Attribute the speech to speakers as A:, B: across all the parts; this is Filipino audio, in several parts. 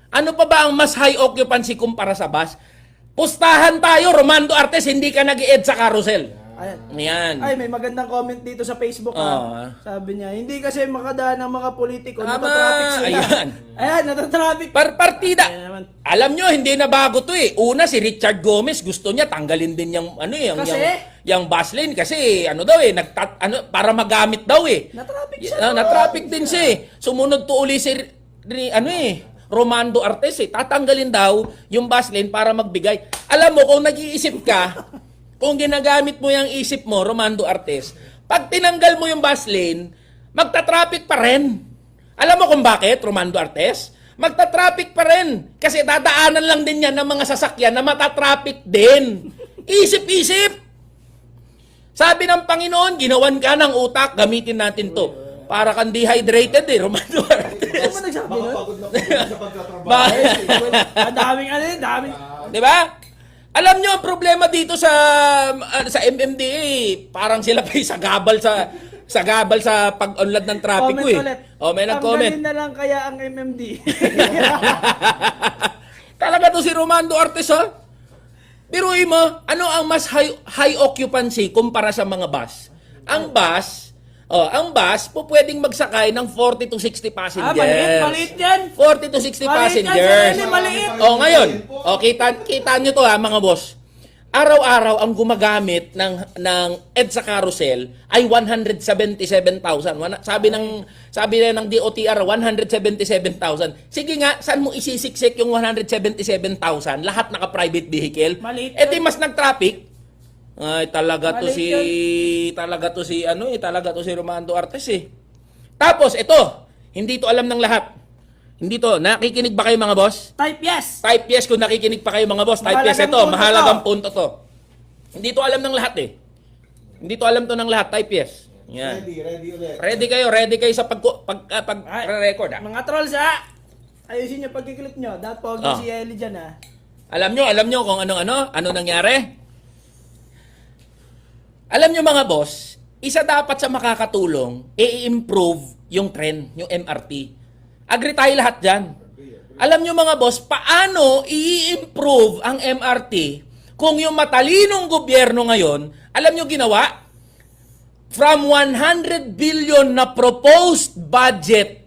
A: Ano pa ba ang mas high occupancy kumpara sa bus? Pustahan tayo, Romando Artes, hindi ka nag-i-ed sa carousel. Ayan.
B: Ay, may magandang comment dito sa Facebook. Sabi niya, hindi kasi makadaan ng mga politiko. Natatraffic sila. Ayan, natatraffic.
A: Partida. Alam nyo, hindi na bago to eh. Una, si Richard Gomez, gusto niya tanggalin din yung, yung bus lane. Kasi, para magamit daw eh.
B: Natraffic siya.
A: Natraffic din siya eh. Sumunod to uli si, Romando Artes eh. Tatanggalin daw yung bus lane para magbigay. Alam mo, kung nag-iisip ka, kung ginagamit mo yung isip mo, Romando Artes, pag tinanggal mo yung bus lane, magta-traffic pa rin. Alam mo kung bakit, Romando Artes? Magta-traffic pa rin. Kasi dadaanan lang din yan ng mga sasakyan na mata-traffic din. Isip-isip! Sabi ng Panginoon, ginawan ka ng utak, gamitin natin to. Para kang dehydrated eh, Romando Artes.
B: Ano ba nagsabi nun?
C: Makapagod na po sa pagkatrabaho.
B: Daming.
A: Di ba? Alam nyo, ang problema dito sa MMDA, parang sila pa sagabal sa pag-unlad ng traffic ko eh. Oh, may nag-comment.
B: Tanggalin na lang kaya ang MMD.
A: Talaga to si Romando Artes, oh. Biruin mo, ano ang mas high occupancy kumpara sa mga bus? Ang bus, pwedeng magsakay ng 40 to 60 passengers.
B: Maliit yan.
A: 40 to 60 passengers.
B: Maliit.
A: Ngayon, kita nyo to mga boss. Araw-araw ang gumagamit ng EDSA carousel ay 177,000. Sabi na ng DOTR 177,000. Sige nga, saan mo isisiksik yung 177,000? Lahat naka-private vehicle.
B: Maliit.
A: Di mas nag-traffic. Ay, talaga to si Romando Artes eh. Tapos ito, hindi to alam ng lahat. Hindi to, nakikinig ba kayo mga boss?
B: Type yes.
A: Type yes kung nakikinig pa kayo mga boss. Type yes ito, mahalagang punto to. Hindi to alam ng lahat eh. Hindi to alam to ng lahat, type yes. Yan.
C: Ready ulit.
A: Ready kayo sa pag-record ah.
B: Mga trolls ayusin nyo pagkiklip nyo. Dapat pogi si Eli dyan
A: Alam nyo kung ano nangyari? Alam nyo mga boss, isa dapat sa makakatulong, i-improve yung tren, yung MRT. Agree tayo lahat dyan. Alam nyo mga boss, paano i-improve ang MRT kung yung matalinong gobyerno ngayon, alam nyo ginawa? From 100 billion na proposed budget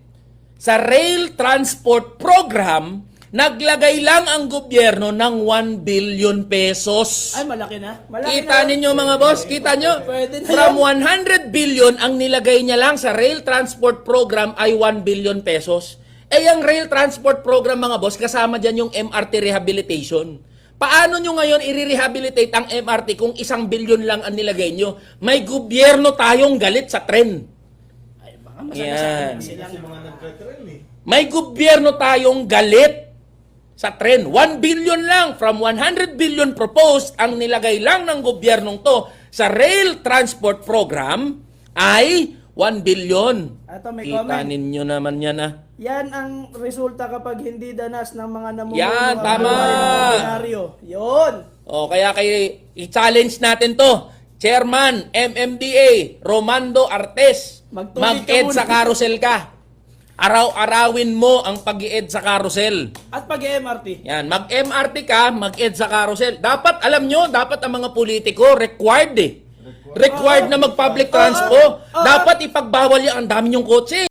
A: sa rail transport program, naglagay lang ang gobyerno ng 1 billion pesos.
B: Ay, malaki na.
A: Kita ninyo mga boss, kita nyo. From 100 billion, ang nilagay niya lang sa rail transport program ay 1 billion pesos. Ang rail transport program mga boss, kasama dyan yung MRT rehabilitation. Paano nyo ngayon i-rehabilitate ang MRT kung 1 billion lang ang nilagay nyo? May gobyerno tayong galit sa tren.
B: Ay, baka masagasaan
C: Kasi mga nagka-tren eh.
A: May gobyerno tayong galit sa tren. 1 billion lang. From 100 billion proposed, ang nilagay lang ng gobyernong to sa rail transport program ay 1 billion.
B: Ito, may
A: Kita
B: comment.
A: ninyo naman yan
B: Yan ang resulta kapag hindi danas ng mga namumuno.
A: Yan, tama.
B: Yun.
A: Kaya i-challenge natin to. Chairman, MMDA, Romando Artes,
B: Magtugig ka
A: mag-ed
B: muna.
A: sa carousel ka. Araw-arawin mo ang pag-i-ed sa carousel.
B: At pag-MRT.
A: Yan, mag-MRT ka, mag-ed sa carousel. Dapat, alam nyo, dapat ang mga politiko, required na mag-public transport. Dapat ipagbawal yan, ang dami yung kotse.